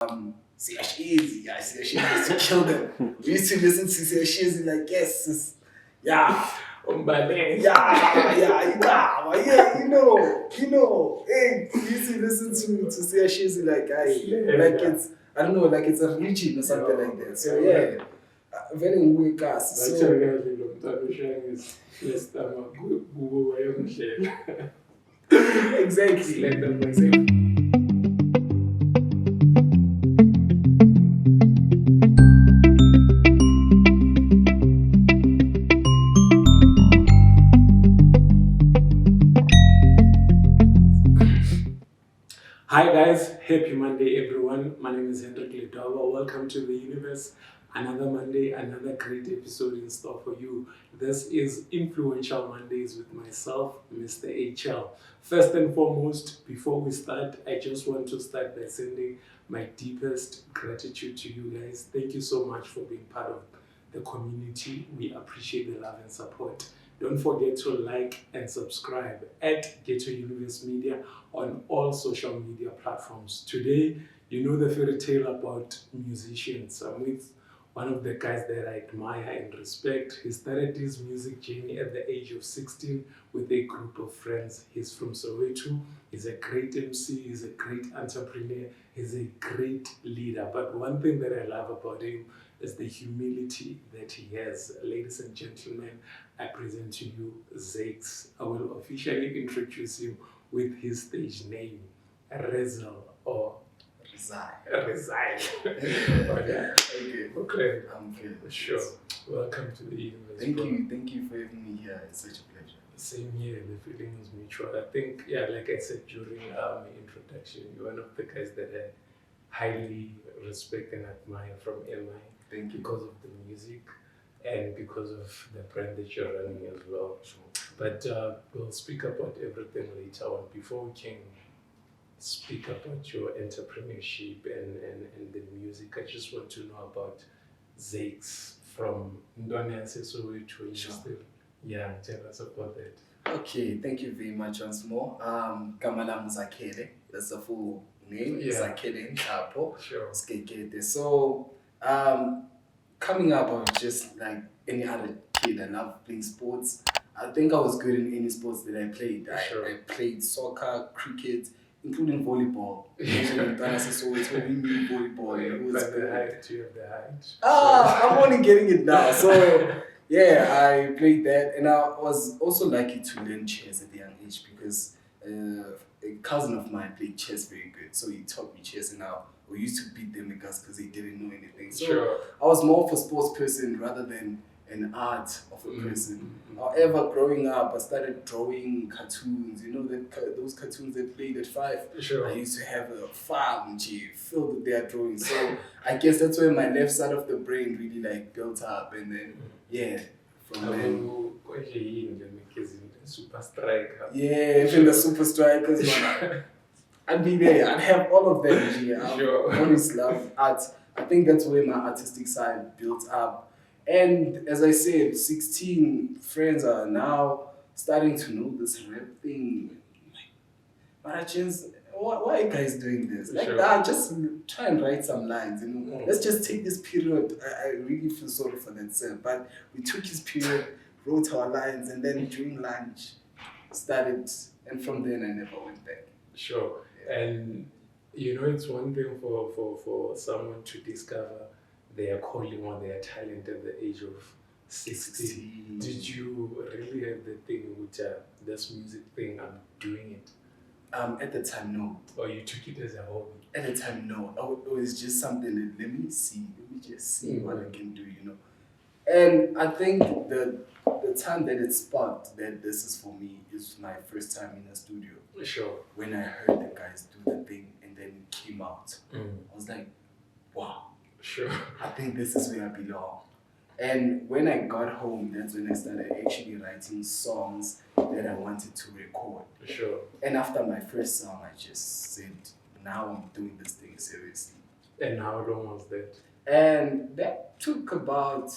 Siashizi, yeah, Siashizi used to kill them. We used to listen to Siashizi like, yes, yeah, hey, we used to listen to Siashizi like, I don't know, like it's a religion or something like that. So yeah, very weak ass. So exactly. Hi guys, happy Monday everyone. My name is Zakhele Nhlapo. Welcome to the universe. Another Monday, another great episode in store for you. This is Influential Mondays with myself, Mr. HL. First and foremost, before we start, I just want to start by sending my deepest gratitude to you guys. Thank you so much for being part of the community. We appreciate the love and support. Don't forget to like and subscribe at Ghetto Universe Media on all social media platforms. Today, you know the fairy tale about musicians. I'm with one of the guys that I admire and respect. He started his music journey at the age of 16 with a group of friends. He's from Soweto. He's a great MC. He's a great entrepreneur. He's a great leader. But one thing that I love about him is the humility that he has. Ladies and gentlemen, I present to you Zakes. I will officially introduce him with his stage name, Resile or Resile. Okay. I'm good. Sure. Welcome to the universe. Thank you for having me here. It's such a pleasure. Same here, the feeling is mutual. I think, yeah, like I said during my introduction, you're one of the guys that I highly respect and admire from MI. Thank you. Because of the music and because of the brand that you're running as well. Sure. But we'll speak about everything later on. Before we can speak about your entrepreneurship and the music, I just want to know about Zakes from Ndone Soweto. Sure. Yeah, tell us about that. Okay, thank you very much once more. Kamalam Zakhele, that's the full name. Yeah. Zakhele Nhlapo. Sure. So, coming up, I was just like any other kid. I love playing sports. I think I was good in any sports that I played. Sure. I played soccer, cricket, including volleyball. So it's we knew volleyball. It was But the height, you have the height. I'm only getting it now. So yeah, I played that, and I was also lucky to learn chess at a young age because a cousin of mine played chess very good. So he taught me chess, and we used to beat them because they didn't know anything. So Sure. I was more of a sports person rather than an art of a person. However, growing up, I started drawing cartoons. You know those cartoons that played at 5. Sure. I used to have a farm filled with their drawings. So I guess that's where my left side of the brain really like built up, and then from then. Super striker. Yeah, even the super strikers one. I'd be there. I'd have all of them. Yeah, Sure. I always love art. I think that's where my artistic side built up. And as I said, 16 friends are now starting to know this rap thing. But I just, why are you guys doing this? Like, Sure. just try and write some lines. Let's just take this period. I really feel sorry for that, sir. But we took his period, wrote our lines, and then during lunch started. And from then, I never went back. Sure. And it's one thing for someone to discover their calling or their talent at the age of 16. Did you really have the thing with this music thing? I'm doing it. At the time, no. Or you took it as a hobby? At the time, no. It was just something that let me just see what I can do, And I think the time that it sparked that this is for me is my first time in a studio. Sure. When I heard the guys do the thing and then it came out, I was like, wow. Sure. I think this is where I belong. And when I got home, that's when I started actually writing songs that I wanted to record. Sure. And after my first song, I just said, now I'm doing this thing seriously. And how long was that? And that took about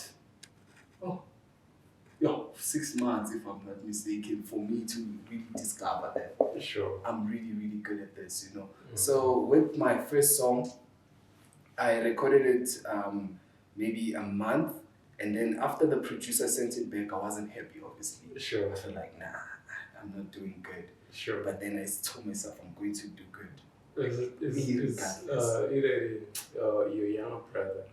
6 months, if I'm not mistaken, for me to really discover that Sure. I'm really, really good at this, So with my first song, I recorded it maybe a month, and then after the producer sent it back, I wasn't happy. Obviously, Sure. I felt like, nah, I'm not doing good. Sure. But then I told myself I'm going to do good. Either your younger brother.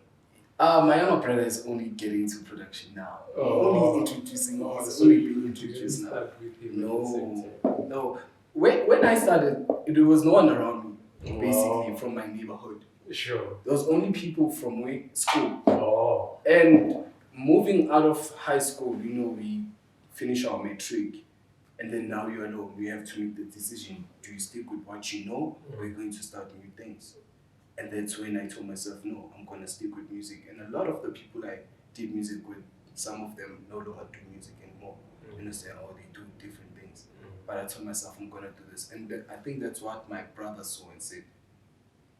My younger brother is only getting into production now. Only introducing. He's So only you being didn't introduced now. start with him at the same time. No. When I started, there was no one around me. Basically, Wow. from my neighborhood. Sure. There was only people from school. Oh. And moving out of high school, we finish our matric, and then now you're alone. We have to make the decision: do you stick with what you know, or are you going to start new things? And that's when I told myself, no, I'm gonna stick with music. And a lot of the people I did music with, some of them no longer do music anymore. You understand? Or they do different things. But I told myself I'm gonna do this, and I think that's what my brother saw and said,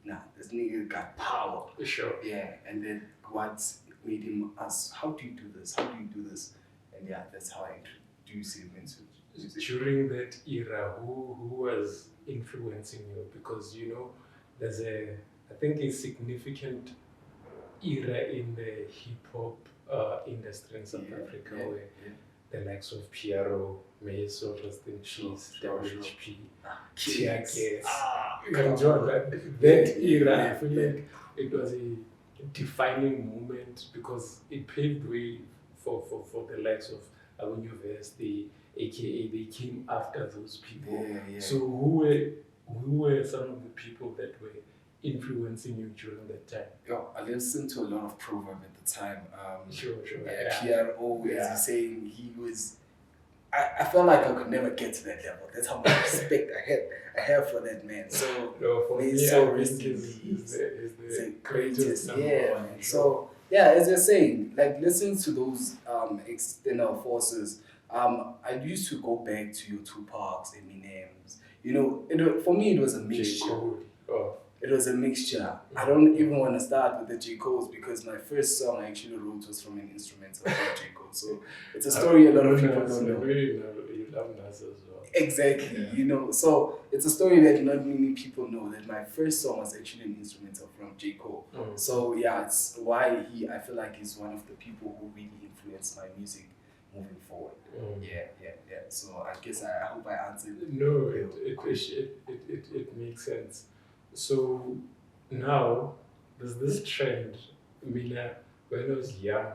nah, this nigga got power. Sure. Yeah, and then what made him ask, how do you do this? How do you do this? And yeah, that's how I introduced him into music. During that era, who was influencing you? Because there's I think a significant era in the hip hop industry in South Africa where the likes of Piero, Meso, Rest in Peace, WHP, TRKS, that era, I feel like it was a defining moment because it paved way for the likes of Abunyu Vest, aka they came after those people. So who were some of the people that were influencing you during that time? I listened to a lot of Proverb at the time. Sure. PRO, as he's saying, he was. I felt like I could never get to that level. That's how much respect I have for that man. So for me, so I think is the greatest number one. So as you're saying, like listening to those external forces, I used to go back to your Tupacs, Eminems. For me it was a mixture. It was a mixture. I don't even want to start with the J. Cole's because my first song I actually wrote was from an instrumental by J. Cole. So it's a story a lot of people don't know. You love Nas as well. Exactly, So it's a story that not many people know that my first song was actually an instrumental from J. Cole. So it's why I feel like he's one of the people who really influenced my music moving forward. Yeah. So I guess I hope I answered. No, it makes sense. So now there's this trend. When I was young,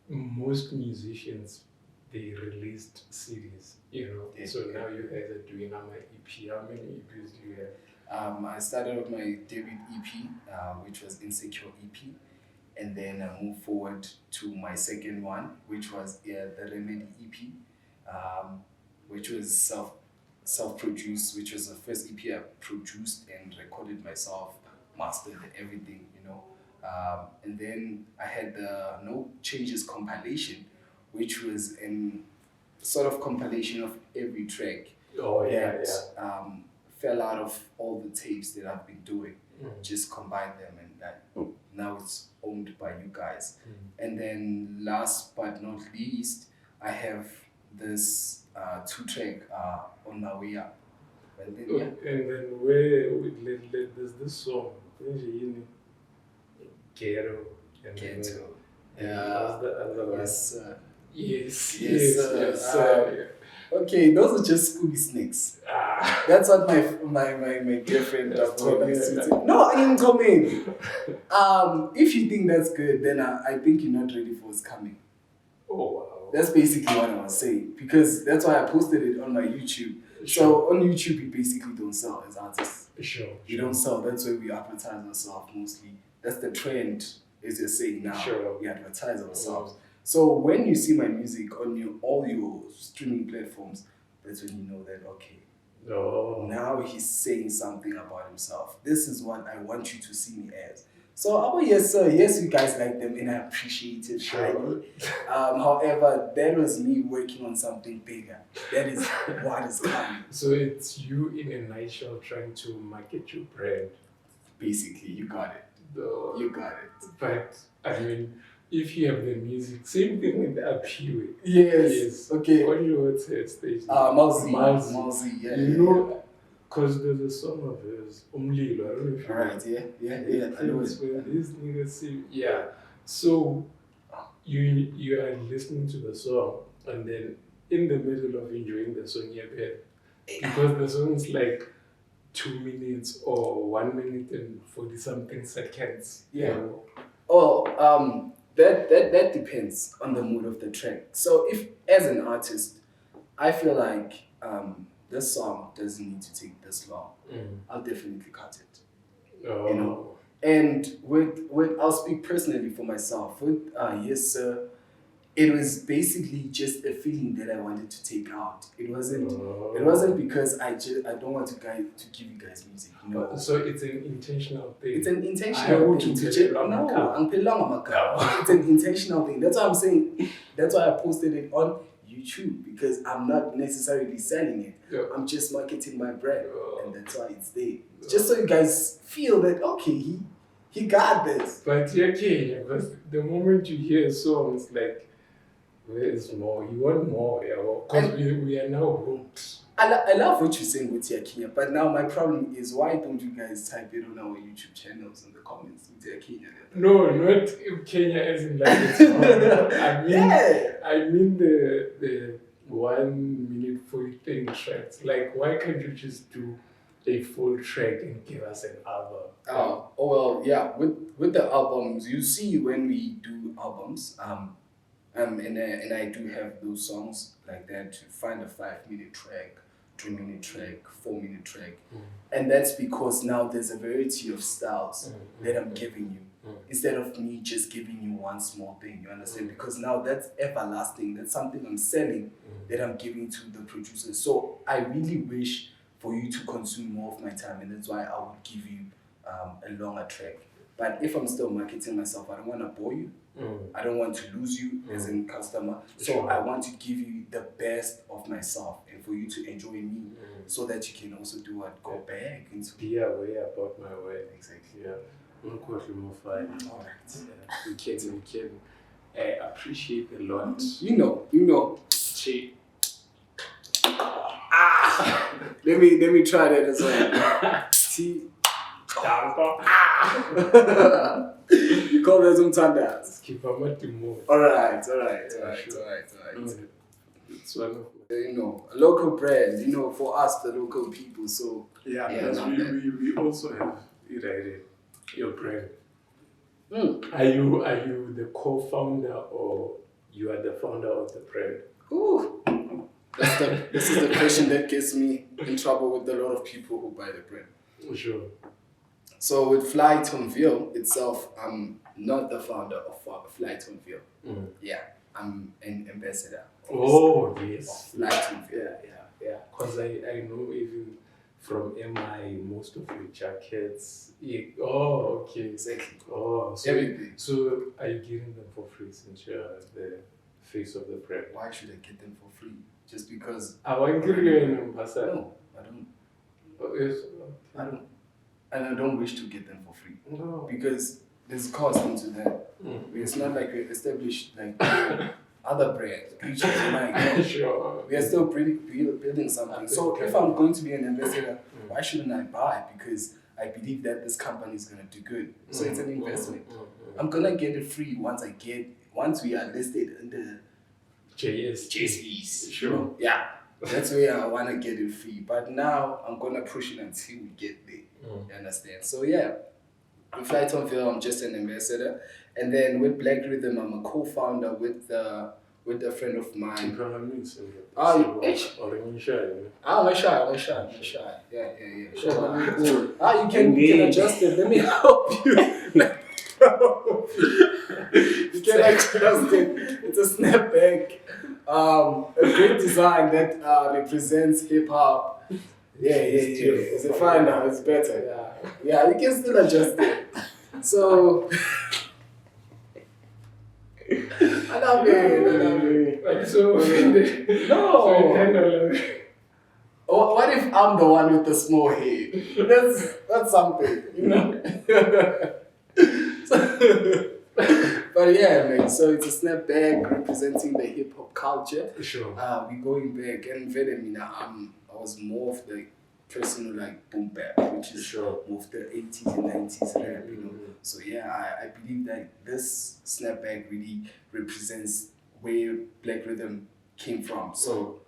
most musicians they released CDs, So now you guys are doing my EP. How many EPs do you have? I started with my debut EP, which was Insecure EP, and then I moved forward to my second one, which was the Remedy EP, which was self-produced, which was the first EP I produced and recorded myself, mastered everything, and then I had the No Changes compilation, which was a sort of compilation of every track fell out of all the tapes that I've been doing, just combined them, and now it's owned by you guys. And then last but not least, I have this 2-track On My Way Up. And then, and then where there's this song, Ghetto. Ghetto. What's the other one? Yes, sir. Yes, sir. Okay, those are just Scooby Snakes. That's what my girlfriend told me. No, I didn't come in. If you think that's good, then I think you're not ready for what's coming. Oh wow. That's basically what I was saying, because that's why I posted it on my YouTube. So on YouTube, we basically don't sell as artists. We don't sell. That's where we advertise ourselves mostly. That's the trend, as you're saying now. We advertise ourselves. So when you see my music on all your streaming platforms, that's when you know that, okay, now he's saying something about himself. This is what I want you to see me as. So, yes, sir. Yes, you guys like them, and I appreciate it. However, that was me working on something bigger. That is what is coming. So it's you in a nutshell trying to market your brand. Basically, you got it. You got it. But I mean, if you have the music, same thing with the appeal. Yes. Okay. What do you say at stage? Mousy. Yeah. Because there's a song of his, Umlilo, I don't know if you know. Alright, yeah. I know It's it. when these niggas say, yeah. So you are listening to the song, and then in the middle of enjoying the song, you're bad. Because the song is like 2 minutes or 1 minute and 40 something seconds. Yeah. You know? Oh, that depends on the mood of the track. So if as an artist, I feel like this song doesn't need to take this long, I'll definitely cut it. Oh. You know. And with I'll speak personally for myself. With Yes Sir, it was basically just a feeling that I wanted to take out. It wasn't because I don't want to give you guys music. You know. So it's an intentional thing. It's an intentional thing to check. It's an intentional thing. That's why I'm saying. That's why I posted it on YouTube, because I'm not necessarily selling it. Yeah. I'm just marketing my brand, and that's why it's there. Just so you guys feel that okay, he got this. But yeah, okay, because the moment you hear a song, it's like, where is more? You want more, yeah? Because we are now hooked. I love what you're saying with Tia Kenya, but now my problem is, why don't you guys type it on our YouTube channels in the comments with Tia Kenya? No, not Kenya as in like it's I mean the 1 minute 40 thing tracks. Like, why can't you just do a full track and give us an album? Oh well, yeah. With the albums, you see when we do albums, and I do have those songs like that, to find a 5-minute track, 3-minute track, 4-minute track, and that's because now there's a variety of styles that I'm giving you. Instead of me just giving you one small thing, you understand? Because now that's everlasting. That's something I'm selling that I'm giving to the producers. So I really wish for you to consume more of my time, and that's why I would give you a longer track. But if I'm still marketing myself, I don't want to bore you. I don't want to lose you as a customer. So I want to give you the best of myself, and for you to enjoy me, so that you can also do what? Go back into. Be aware about my way. Exactly. Yeah. More fun. All right. We can appreciate a lot. You know. She. Let me try that as well. T. You call that sometimes. Keep a mad to move. Alright. Sure. It's one of A local brand, for us, the local people. So yeah, because we also have your brand. Are you the co-founder, or you are the founder of the brand? Ooh. This is the question that gets me in trouble with a lot of people who buy the brand. Sure. So with Flytonville itself, I'm not the founder of Flytonville. Yeah, I'm an ambassador. Oh, yes. Of Flytonville. Yeah. Because I know even from MI, most of your jackets. Oh, okay. Exactly. Oh, so everything. So are you giving them for free since you're the face of the brand? Why should I get them for free? Just because? I want to give you an ambassador. No, I don't. Oh, yes. I don't. And I don't wish to get them for free. No. Because there's cost into that. It's not like we established like other brands. Sure. We are still building something. So if I'm going to be an ambassador, why shouldn't I buy? Because I believe that this company is going to do good. So it's an investment. I'm going to get it free once we are listed in the JSEs. Sure. Yeah. That's where I want to get it free. But now I'm going to push it until we get there. You understand? So yeah, with Flytonville, I'm just an ambassador. And then with Black Rhythm, I'm a co-founder with a friend of mine. I'm shy. Yeah. You can adjust it. Let me help you. You can adjust it. It's a snapback. A great design that represents hip hop. Yeah. It's a fine now. It's better. Yeah. You can still adjust it. So I love it. So no. What if I'm the one with the small head? That's something, But yeah, man. So it's a snapback representing the hip hop culture. Sure. We going back, and I was more of the personal like boom bap, which is Sure. more of the 80s and 90s rap, you know. So yeah, I believe that this snapback really represents where Black Rhythm came from. So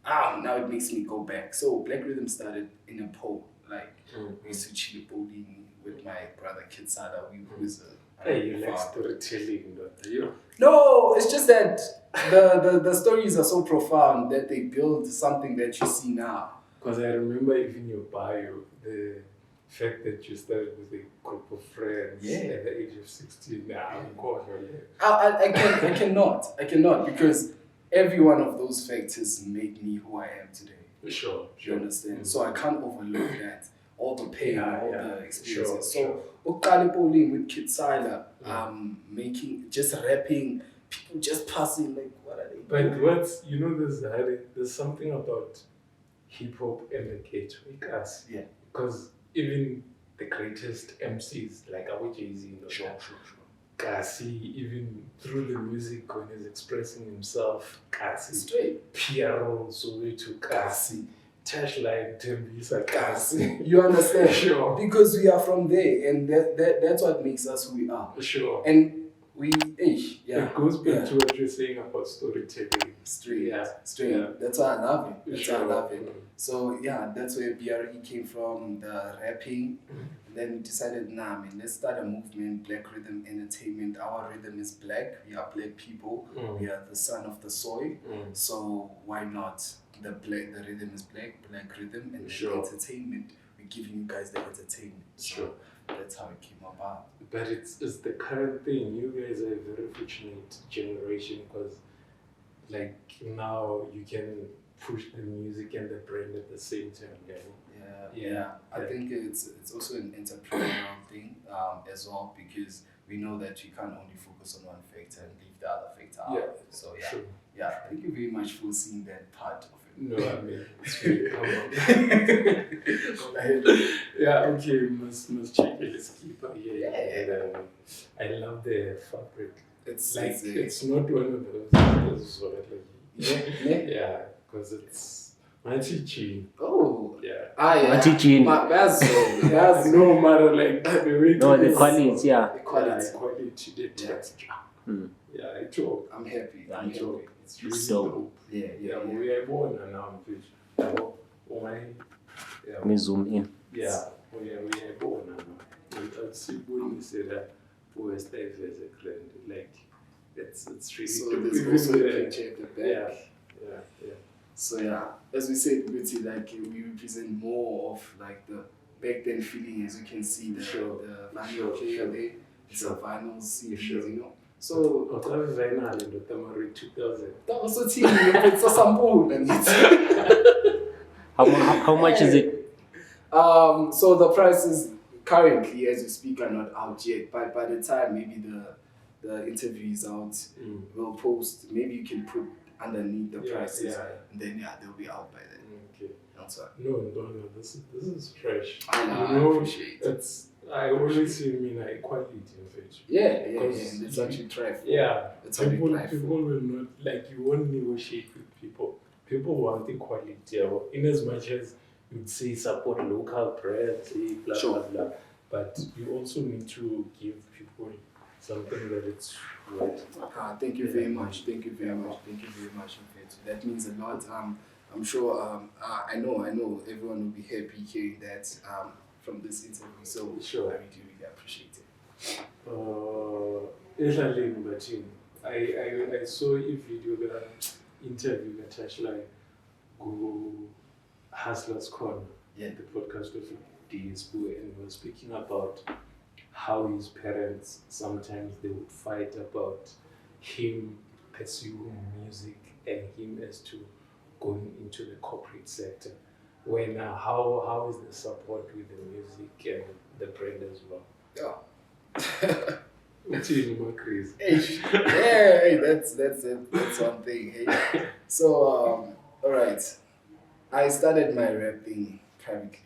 now it makes me go back. So Black Rhythm started in a pole. Like we used to chill bowling with my brother Kid Sada, who is a Hey, you like storytelling, don't you? no, it's just that the stories are so profound that they build something that you see now. Because I remember even your bio, the fact that you started with a group of friends at the age of 16. I cannot because every one of those factors made me who I am today. Sure. You understand? So I can't overlook that. All the pain, all the experiences. Sure. Ukali bowling with Kid Sila, making, just rapping, people just passing, like, what are they But what's, there's something about hip hop and the gateway class. Yeah. Because even the greatest MCs, like our Jay-Z, Sure. Kasi, even through the music when he's expressing himself, Kasi. Straight. Piero, Soweto, Kasi. Touchline, Tembisa, Kasi. You understand? Sure. Because we are from there, and that's what makes us who we are. Sure. And It goes back to what you're saying about storytelling. Straight. Yeah. That's why I love it. That's why I love it. Mm. So yeah, that's where BRE came from, the rapping. Then we decided, man, let's start a movement, Black Rhythm Entertainment. Our rhythm is black. We are black people. We are the son of the soil. So why not? The rhythm is black rhythm, and the entertainment. We're giving you guys the entertainment. So that's how it came about. But it's the current thing. You guys are a very fortunate generation because, like, now you can push the music and the brand at the same time. Yeah. I think it's also an entrepreneurial thing as well, because we know that you can't only focus on one factor and leave the other factor out. So thank you very much for seeing that part of it. No, I mean, it's really common. Okay, must check it. Let's keep it here. And, I love the fabric. It's not one of those sort of because it's anti-jean. Oh. Yeah. Anti-jean. That's no matter like the way the quality, the quality, the texture. Yeah, it's all. I'm happy. It's really dope. dope. Yeah. We are born and now me zoom in. Yeah, we are born and now. I'd see when you say that West Life as a trend, like it's really so dope. there's also a picture at the back. Yeah. So as we said, Beauty, like we represent more of like the back then feeling. As you can see, the vinyl player there. It's a vinyl CD, you know. So vinyl in the Tamari 2000. That also team, it's a sample. How much is it? So the prices currently, as we speak, are not out yet. But by the time maybe the interview is out, we'll post. Maybe you can put underneath the prices, and then they'll be out by then. Okay. That's right. No. This is fresh. I appreciate it. I always see equality in fact. Yeah. It's actually try for. Yeah. People will not, like, you won't negotiate with people. People want equality. In as much as you'd say support local brands, blah blah. But you also need to give people something that it's worth. Thank you very much. That means a lot. I'm sure. I know. Everyone will be happy hearing that from this interview. So I really appreciate it. I saw a video that interview that Touchline go Hustler's Corner, the podcast of DSB, and he was speaking about how his parents sometimes they would fight about him pursuing music and him as to going into the corporate sector. When how is the support with the music and the brand as well? What's even more crazy? That's one thing. Hey. So all right, I started my rapping privately.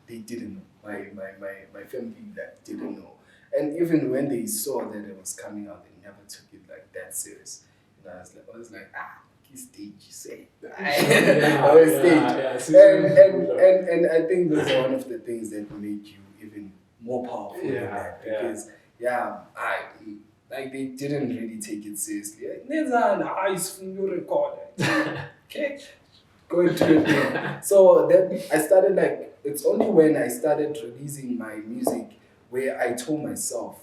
They didn't know. My family that didn't know, and even when they saw that it was coming out, they never took it like that serious. I was like, his stage, say. Yeah, Stage. And I think those are one of the things that make you even more powerful than that. Because I like they didn't really take it seriously. Like, Nezan, eyes from your record. Okay. Going to it. So then I started like it's only when I started releasing my music where I told myself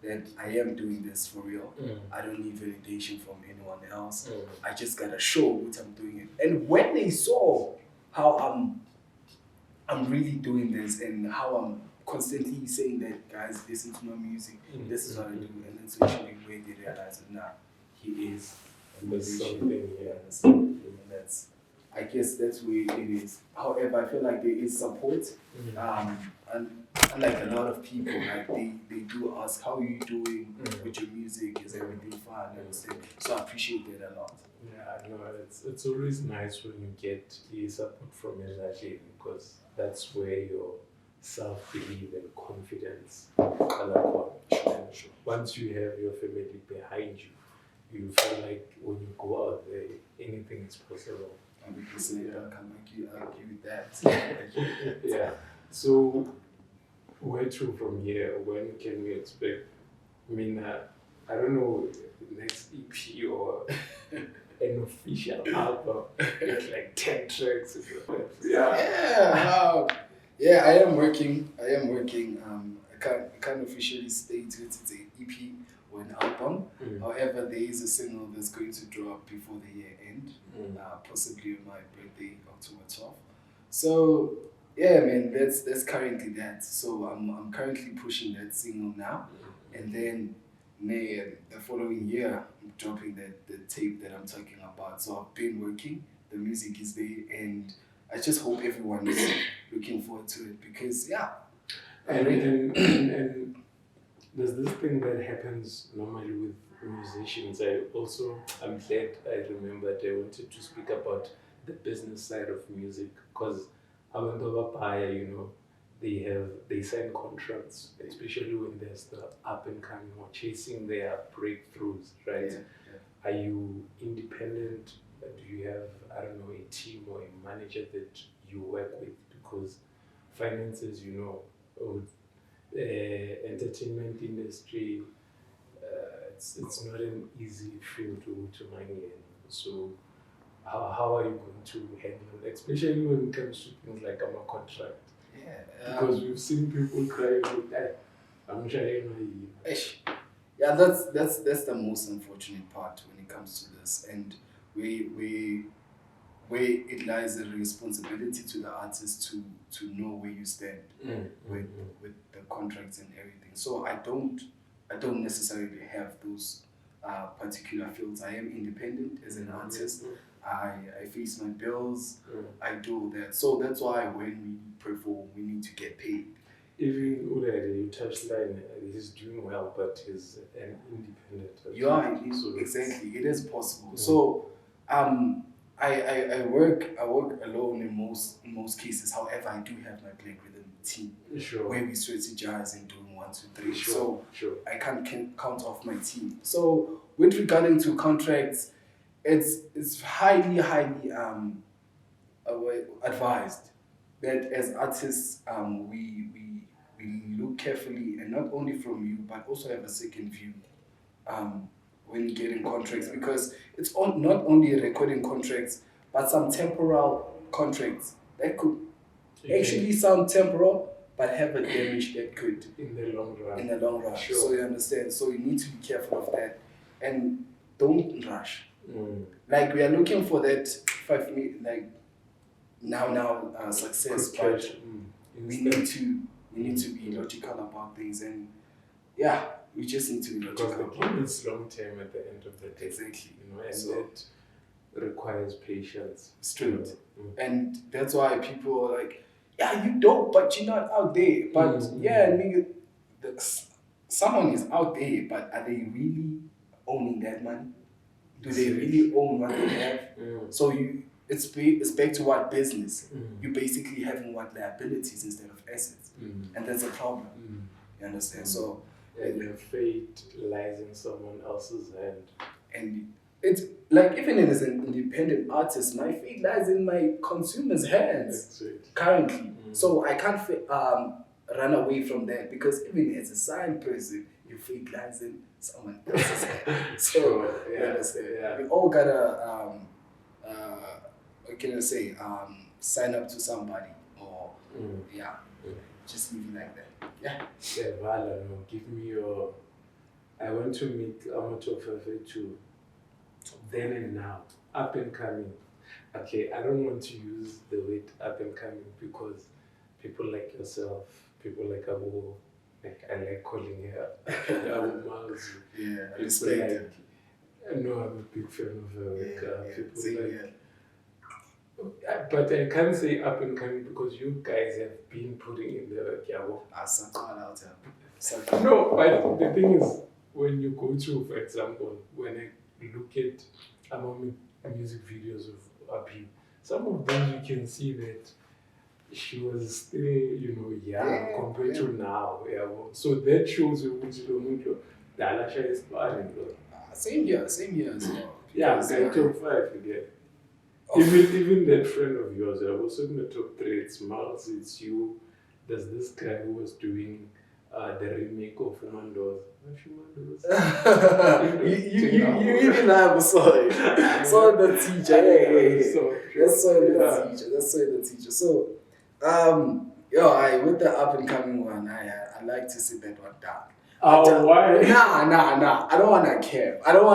that I am doing this for real. I don't need validation from anyone else. I just gotta show what I'm doing it. And when they saw how I'm really doing this and how I'm constantly saying that guys listen to my music, this is what I do, and then eventually where they realize that he is there's something here. And that's I guess that's where it is. However, I feel like there is support. And unlike a lot of people, like they do ask how are you doing with your music, is everything fine? And stuff. So I appreciate that a lot. Yeah, no, it's always nice when you get the support from Resile because that's where your self-belief and confidence are once you have your family behind you, you feel like when you go out there, anything is possible. 100%. I can argue with that. Yeah. So, where to from here? When can we expect? I mean, I don't know, next EP or an official album with like 10 tracks. Yeah, I am working. I can't officially state it. It's an EP or an album. However, there is a single that's going to drop before the year end, possibly on my birthday, October 12th. So yeah, man, that's currently that. So I'm currently pushing that single now, and then the following year I'm dropping the tape that I'm talking about. So I've been working. The music is there, and I just hope everyone is looking forward to it because and there's this thing that happens normally with musicians. I'm glad I remembered I wanted to speak about the business side of music because abantu ababhaya, they sign contracts, especially when they're still up and coming or chasing their breakthroughs, right? Are you independent? Do you have, I don't know, a team or a manager that you work with? Because finances, with entertainment industry, it's not an easy field to money in. So how are you going to handle it, especially when it comes to things like a contract? Because we've seen people cry with that. I'm sharing my. Yeah, that's the most unfortunate part when it comes to this, and where it lies a responsibility to the artist to know where you stand with the contracts and everything. So I don't necessarily have those particular fields. I am independent as an artist. I face my bills. I do that. So that's why when we perform, we need to get paid. Even Ulede, you touched line, he's doing well, but he's an independent. Exactly. It is possible. So I work alone in most cases. However, I do have my Black Rhythm team where we strategize and doing 1, 2, 3. I can't count off my team. So with regarding to contracts, it's highly advised that as artists we look carefully and not only from you but also have a second view when getting contracts, because it's not only recording contracts but some temporal contracts that could actually sound temporal but have a damage that could in the long run. So you understand, so you need to be careful of that and don't rush. Like we are looking for that 5 minute now success, but we need to be logical about things, and we just need to be logical. Because the game is long term at the end of the day. Exactly. And that requires patience. Straight. And that's why people are like, you dope, but you're not out there. But nigga, someone is out there, but are they really owning that money? Do they really own what they have? So it's back to what business. You're basically having what liabilities instead of assets, and that's a problem. You understand? So and your fate lies in someone else's hand. And it's like even as an independent artist, my fate lies in my consumer's hands That's it. currently. So I can't run away from that because even as a sign person, your fate lies in someone else's hands. So Sure, you yeah, understand? yeah. We all gotta what can I say? Sign up to somebody or yeah, just leave it like that. Yeah. Yeah, Vala, no, give me your. I want to meet Amatofafe too. Then and now, up and coming. Okay, I don't want to use the word up and coming because people like yourself, people like Abu, like I like calling her Abu Miles. Yeah, I People respect like, it. no, I'm a big fan of her. People Same like, here. but I can't say up and coming because you guys have been putting in the work. Yeah, well, Something out there. no, but the thing is, when you go to, for example, when I look at among music videos of Api, some of them you can see that she was still, young Yeah, compared yeah. to now. Yeah, well, so that shows you which Dalasha is planning. Same here as well. Yeah, Because, guy top 5 again. Oh. Even that friend of yours, I was in the top 3. It's Miles, it's you. There's this guy who was doing the remake of Woman Doors. you even have a sorry. So the teacher, yeah. So, That's so yeah. the teacher. So, with the up and coming one, I like to sit that one down. Oh, why? Nah. I don't want to care. I don't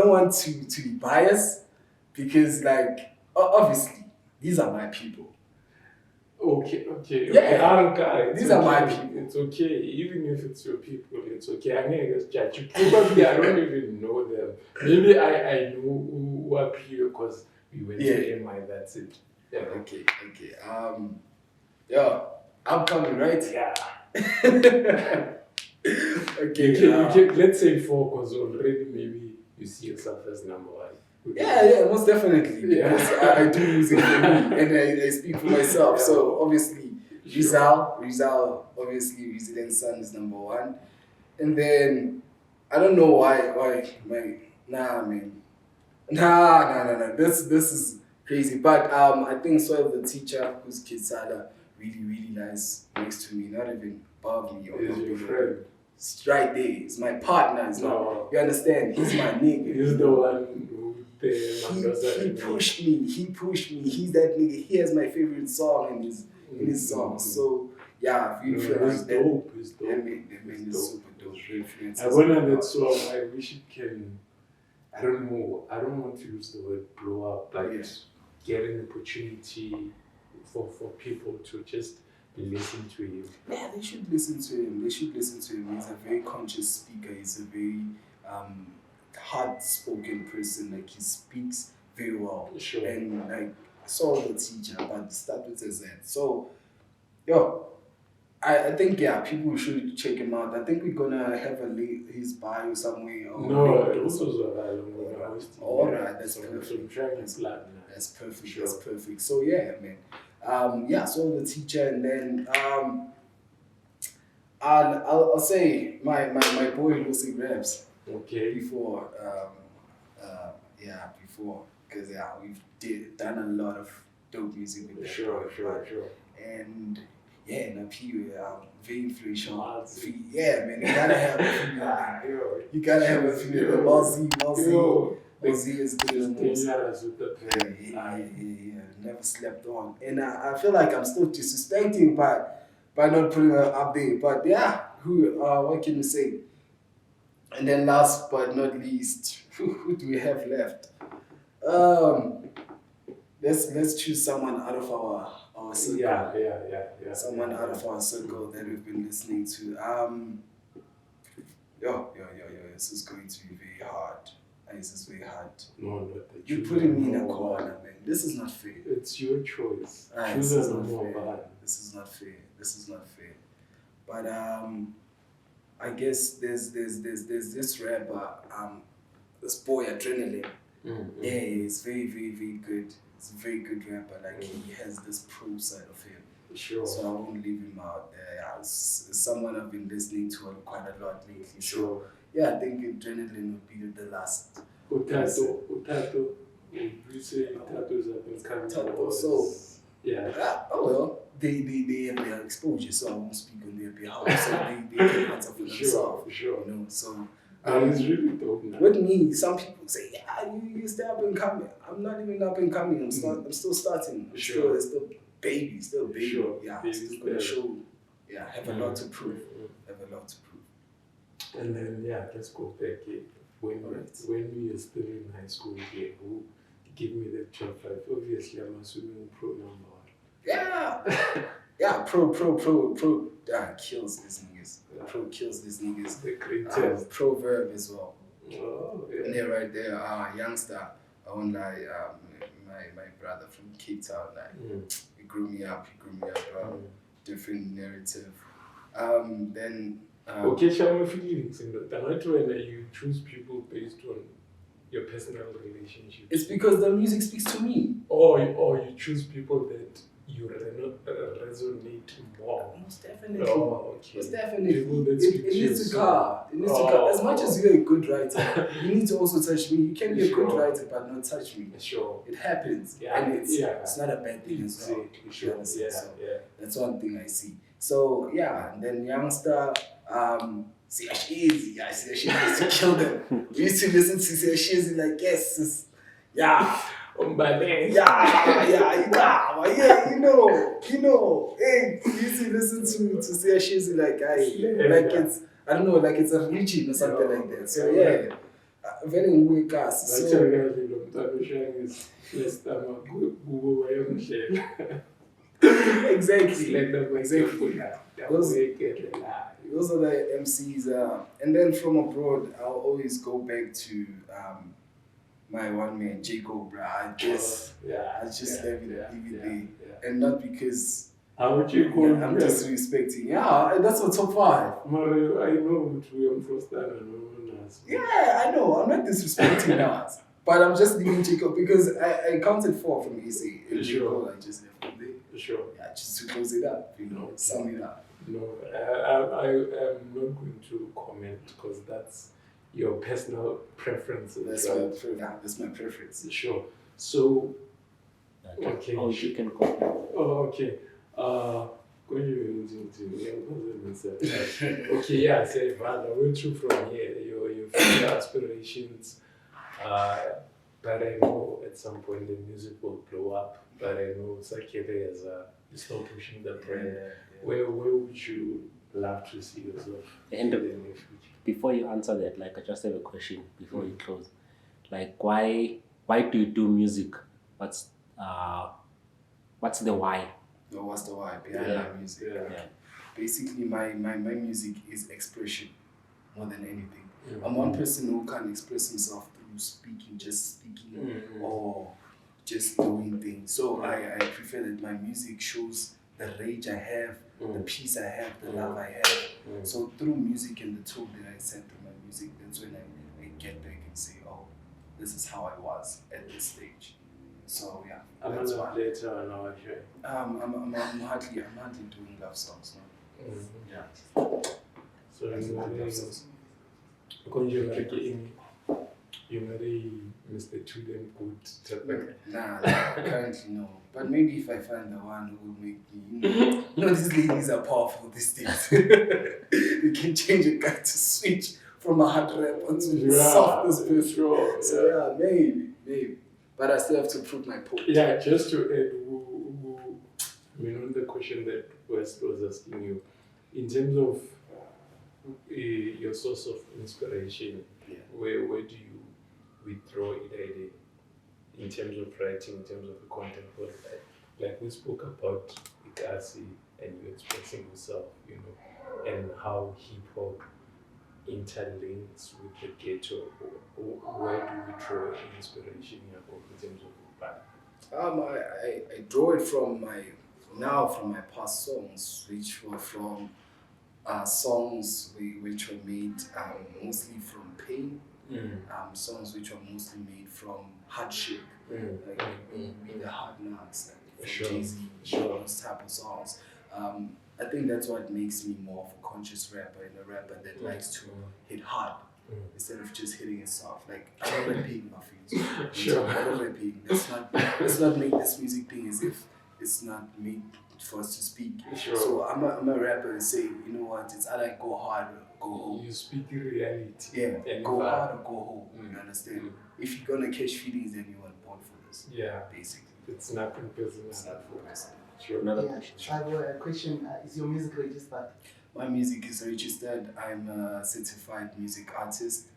want to be biased because like obviously these are my people. Okay. Yeah. It's These okay. are my people. It's okay. Even if it's your people, it's okay. I mean, just judge you. Probably I don't even know them. Maybe I know who are people because we went to MI, that's it. Yeah. Okay. Upcoming, right? Yeah. Okay. You can, let's say 4 because already maybe you see yourself as number 1. Yeah, most definitely. Yeah. Because I do music for me and I speak for myself. Yeah. So obviously, Resile, obviously, Resident Sun is number 1. And then I don't know why man. Nah. This is crazy. But I think Soil the teacher who's Kidsada really nice next to me, not even above me or Is your friend? It's right there. It's my partner. It's not. You understand? He's my nigga. He's the one who he pushed me. He's that nigga. He has my favorite song in his songs. So yeah, if you feel like dope. That man is super dope. I wonder that song. I wish it can. I don't know. I don't want to use the word blow up, but get an opportunity for people to just listen to him. Yeah, they should listen to him. He's a very conscious speaker. He's a very hard-spoken person. Like he speaks very well. Sure. And like I saw the teacher, but start with a Z. So, I think people should check him out. I think we're gonna have his bio somewhere. Alright, that's perfect. That's perfect. Sure. That's perfect. So man. So the teacher, and then I'll say my boy Lucy Raps. Okay. Before because we've done a lot of dope music with that. Sure. And in a period, very influential. Man, you gotta have a few. You gotta have a few. Malzi is good as most. Yeah. Never slept on. And I feel like I'm still disrespecting by not putting her up there. But what can you say? And then last but not least, who do we have left? Let's choose someone out of our circle. Yeah. Someone out of our circle that we've been listening to. This is going to be very hard. This is very hard. No, You're putting me in a corner, man. This is not fair. It's your choice. This is not fair. But I guess there's this rapper, this boy Adrenaline. Mm-hmm. Yeah, he's very good. He's a very good rapper. Like he has this pro side of him. Sure. So I won't leave him out there. It's someone I've been listening to quite a lot lately. Sure. So I think Adrenaline would be the last Utato. Would you say tattoos have been coming? Tato, so yeah. oh well, they have their exposure, so I won't speak on their behalf. So they can answer for themselves. Sure. You know, so It's really dope now. with me, some people say, yeah, you still up and coming. I'm not even up and coming. I'm still starting. Still baby. Sure. Yeah, still gonna show. Yeah, have a lot to prove. And then let's go back here. When we were still in high school here, who gave me the top 5? Obviously, I'm assuming pro number 1. Yeah, pro. Kills these niggas. Pro kills these niggas. The greatest. Proverb as well. Oh, yeah. And they're right there. Youngster. On like my brother from Cape Town. Like, he grew me up. Different narrative. Then. Okay, share my feelings in that. And not when you choose people based on your personal relationships. It's because the music speaks to me. Or you choose people that you resonate more. Most definitely. Oh, okay. Most definitely. People that It speak needs to car. It needs to car. As much as you're a good writer, you need to also touch me. You can be a good writer but not touch me. Sure. It happens. Yeah. And it's not a bad thing as well. Sure. That's one thing I see. So and then youngster, she used to kill them. We used to listen to she like, yes, you know. Hey, we used to listen to say she's like, I don't know, like it's a religion or something like that. So very weak ass. Exactly. Those are the MCs. And then from abroad, I'll always go back to my one man, Jacob, bro. I just leave it there. And not because how would you call I'm disrespecting. Yeah, that's a top 5. Mario, I know we are first yeah, I know. I'm not disrespecting that. But I'm just leaving Jacob because I counted 4 from AC. And Jacob, I just left from there. Sure. Yeah, just to close it up, sum it up. No, I am not going to comment because that's your personal preference. That's my preference. Sure. So, okay. Oh, you can comment. Oh, okay. Okay, say, Vanda, we're through from here. Your future aspirations. But I know at some point the music will blow up. But I know Zakhele is still pushing the brand. Yeah. Where would you love to see yourself in the near future? Before you answer that, like I just have a question before you close. Like why do you do music? What's the why? What's the why behind my music? Yeah. Basically, my music is expression more than anything. I'm one person who can't express himself through just speaking or just doing things. So I prefer that my music shows the rage I have, the peace I have, the love I have. So through music and the tone that I send through my music, that's when I get back and say, oh, this is how I was at this stage. So that's why. Later on our show. I'm hardly doing love songs now. So you marry Mr. Tudem good. Nah, currently no. But maybe if I find the one who will make me, these ladies are powerful these days. They can change a guy to switch from a hard rap onto the softest person. Sure. So maybe. But I still have to prove my point. Yeah, just to add, on the question that West was asking you, in terms of your source of inspiration, where do you withdraw it in terms of writing, in terms of the content? Like we spoke about Ikasi and you expressing yourself, and how hip hop interlinks with the ghetto. Where do you draw inspiration in terms of that? I draw it from my past songs, which were from songs which were made mostly from pain, songs which were mostly made from hardship, like we the hard knocks, like Jay-Z, those type of songs. I think that's what makes me more of a conscious rapper and a rapper that likes to hit hard instead of just hitting it soft. Like I don't rapping my feelings. Sure. I don't rapping. Let's not make this music thing as if it's not made for us to speak. Sure. So I'm a rapper and say, you know what, it's either go hard or go home. You speak reality. Yeah, And go vibe. hard or go home. You understand? If you're gonna catch feelings, then you weren't born for this. Yeah. Basically. It's nothing personal. It's not for us. Sure. Another Yeah, question. I have a question. Is your music registered? My music is registered. I'm a certified music artist.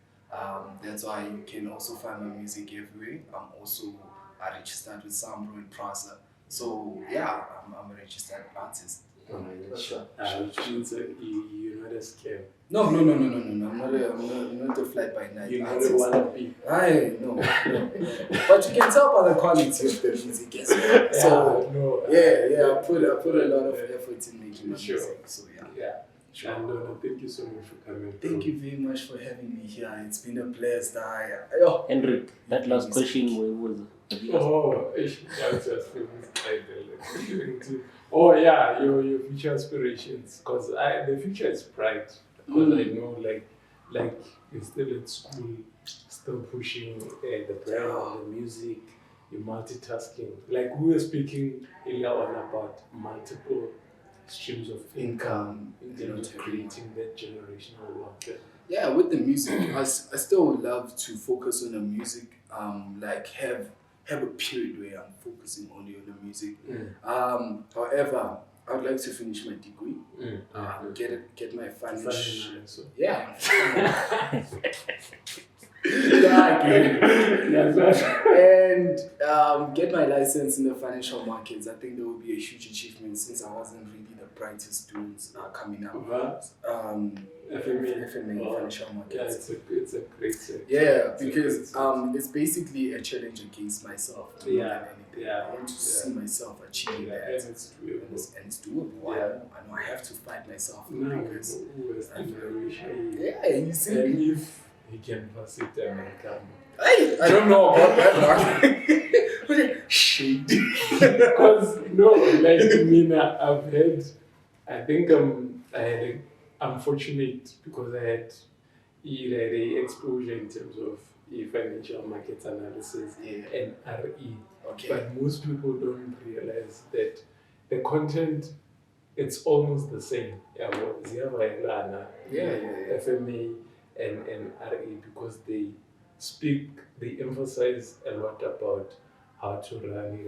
That's why you can also find my music everywhere. I'm also registered with Sambro and Prasa. So yeah, I'm a registered artist. Oh my God. Sure. Which means you're not a scam. No. I'm not a fly by night You're not artist. a wannabe. No. But you can tell by the quality of the music as well. So no. I put a lot of effort in making my Sure. music. So yeah. Yeah. Sure. And thank you so much for coming. Thank you very much for having me here. It's been a blast. Henrik, that last question was. Oh, that's just idle. Oh yeah, your future aspirations. Because the future is bright. Because I know like you're still at school, still pushing the brand, the music, you're multitasking. Like we were speaking earlier on about multiple streams of income in terms of creating that generational wealth. Yeah, with the music, I still would love to focus on the music. Like have a period where I'm focusing only on the music. However, I would like to finish my degree. Get my financial. Yeah. And get my license in the financial markets. I think that would be a huge achievement since I wasn't really the brightest students coming up. FMA, financial markets. Yeah, it's a great set. Yeah, because it's basically a challenge against myself. Yeah. I want to see myself achieving that. And it's doable. And it's doable. Yeah. I know I have to fight myself Because you see. and if he can pass it, I might come. I don't know about that. Shade. Because I've had. I think I'm fortunate because I had the exposure in terms of financial markets analysis and RE. Okay. But most people don't realize that the content, it's almost the same. FMA and RE, because they emphasize a lot about how to run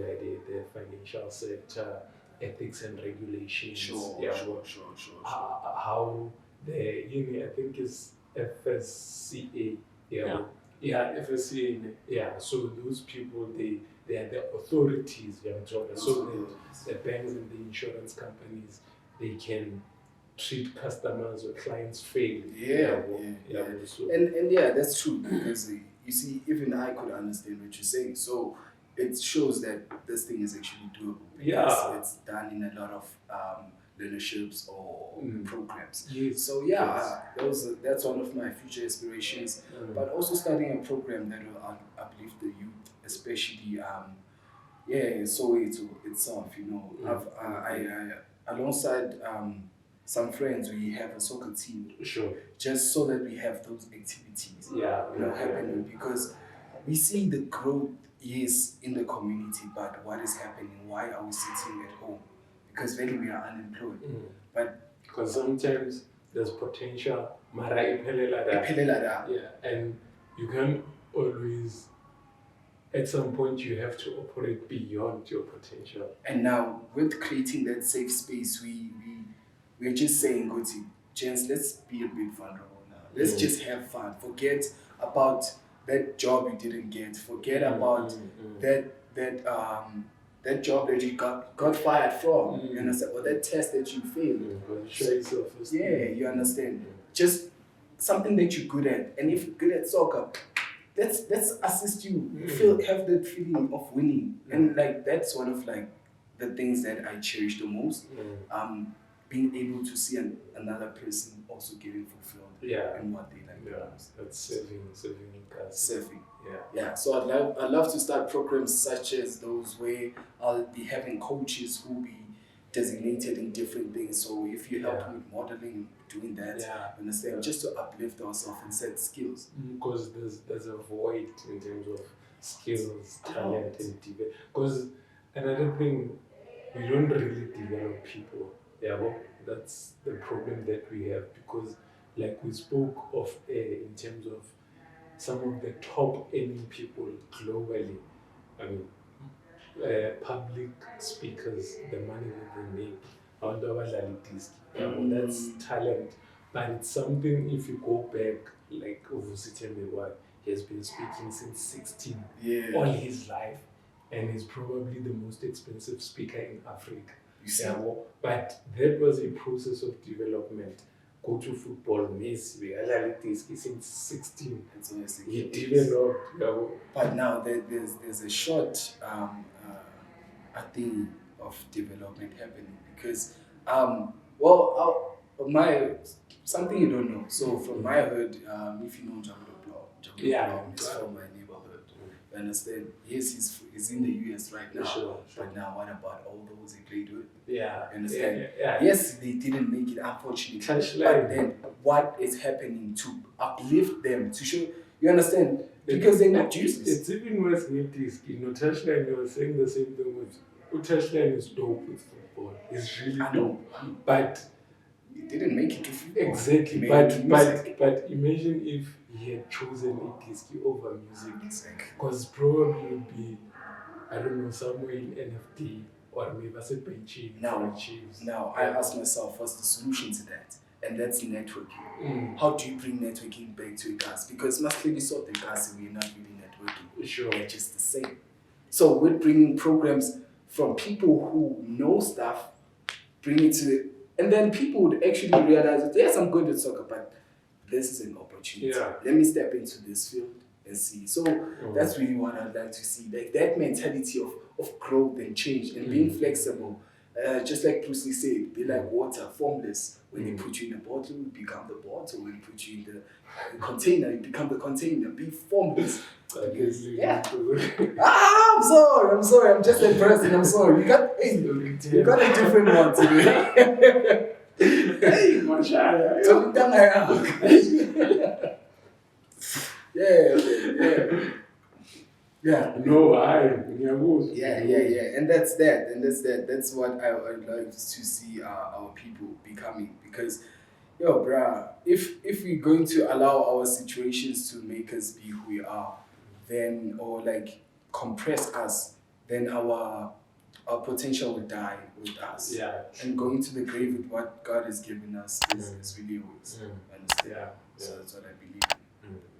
the financial sector, ethics and regulations. Sure. How I think is FSCA. FSCA. Yeah. So those people, they are the authorities. So the banks and the insurance companies, they can treat customers or clients fairly. So, And yeah, that's true because you see, even I could understand what you're saying. So it shows that this thing is actually doable. Because it's done in a lot of learnerships or programs. Yes. So that's one of my future aspirations. But also starting a program that will uplift the youth, especially Soweto itself. Alongside some friends, we have a soccer team. Sure. Just so that we have those activities. Happening because we see the growth in the community, but what is happening? Why are we sitting at home? Because really we are unemployed. But because sometimes there's potential, and you can always, at some point, you have to operate beyond your potential. And now, with creating that safe space, we're just saying, Goti, gents, let's be a bit vulnerable now. Let's just have fun. Forget about that job you didn't get. Forget about that job that you got fired from. You understand? Or that test that you failed. You understand? Just something that you're good at. And if you're good at soccer, let's assist you. Have that feeling of winning. And that's one of the things that I cherish the most. Being able to see another person also getting fulfilled in what they like the most. That's saving. Yeah. So I'd love to start programs such as those where I'll be having coaches who be designated in different things. So if you help Yeah. with modeling, doing that, Yeah. you understand, just to uplift ourselves and set skills. Because there's a void in terms of skills, A talent, lot. and develop. Because another thing, we don't really develop people. Yeah, well, that's the problem that we have. Because, like we spoke of, in terms of some of the top earning people globally. I mean, public speakers, the money that they make, abantu abadlala i-disc, that's talent. But it's something, if you go back, like Uvusithembekwayo, he has been speaking since 16, all Yeah. his life, and he's probably the most expensive speaker in Africa. You see? But that was a process of development. Go to football, Messi, bekadlala i-disc since 16. It's always He developed. But now there's a short a thing of development happening because my something you don't know. So from my hood, if you know Jabulo Yeah. is from my neighborhood. You understand? Yes, he's in the US right now. Sure. But now what about all those he played with? Yeah. You understand? Yeah. Yes, they didn't make it, unfortunately. Touchline. But then what is happening to uplift them, to show, you understand? Because they're not useless. It's even worse with this. Touchline, you were saying the same thing with Touchline is dope with football. It's really dope. But He didn't make it to football. exactly. He made music. But imagine if he had chosen a over music. Exactly. Because probably would be, I don't know, somewhere in NFT or maybe I said by Chiefs. Now I ask myself, what's the solution to that? And that's networking. How do you bring networking back to a class? Because must clearly sort the class we're not really networking. Sure. They're just the same. So we're bringing programs from people who know stuff, bring it to it, and then people would actually realize that yes, I'm good at soccer, but this is an opportunity. Yeah. Let me step into this field and see. So that's really what I'd like to see. Like that mentality of growth and change and being flexible. Just like Bruce Lee said, be like water, formless. When they put you in a bottle, you become the bottle. When they put you in the container, you become the container. Be formless. Because, yeah. I'm sorry. I'm just a person. I'm sorry. You got a different one today. Hey, Mashaya. Yeah. No, Yeah. And that's that. That's what I would like to see our people becoming. Because, bruh, if we're going to allow our situations to make us be who we are, then, or like compress us, then our potential will die with us. Yeah. And going to the grave with what God has given us is really always. Understand? Yeah. So that's what I believe.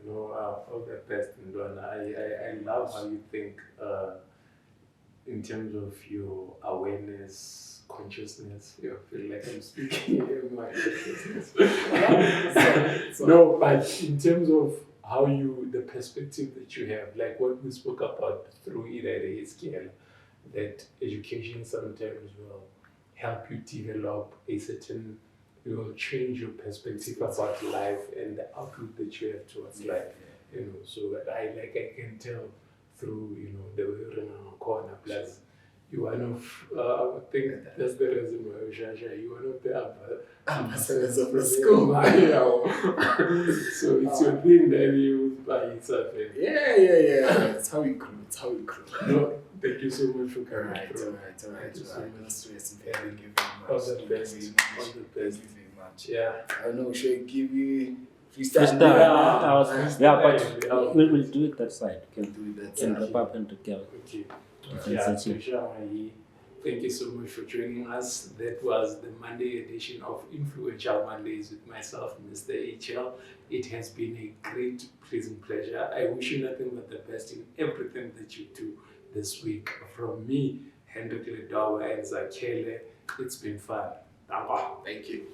All the best, Ndwana. I love how you think in terms of your awareness, consciousness. I feel like I'm speaking in my consciousness. No, but in terms of how the perspective that you have, like what we spoke about through either the scale, that education sometimes will help you develop a certain, you will change your perspective about life and the outlook that you have towards life. So I can tell through, the way you're in our corner, plus you one of, I think that's the reason why you're one of the ambassadors of the school. So it's your thing that you by itself. Yeah. That's how we grew. No, thank you so much for coming. All right. No stress. Thank you very much. All the best. Thank you very much. Yeah. I don't know, should I give you freestyle? But we'll do it that side. We'll do it that Can side. wrap up and together. Okay. That's it. Thank you so much for joining us. That was the Monday edition of Influential Mondays with myself, Mr. HL. It has been a great, pleasant pleasure. I wish you nothing but the best in everything that you do this week. From me, Hendrik Ledawa and Zakhele, it's been fun. Thank you.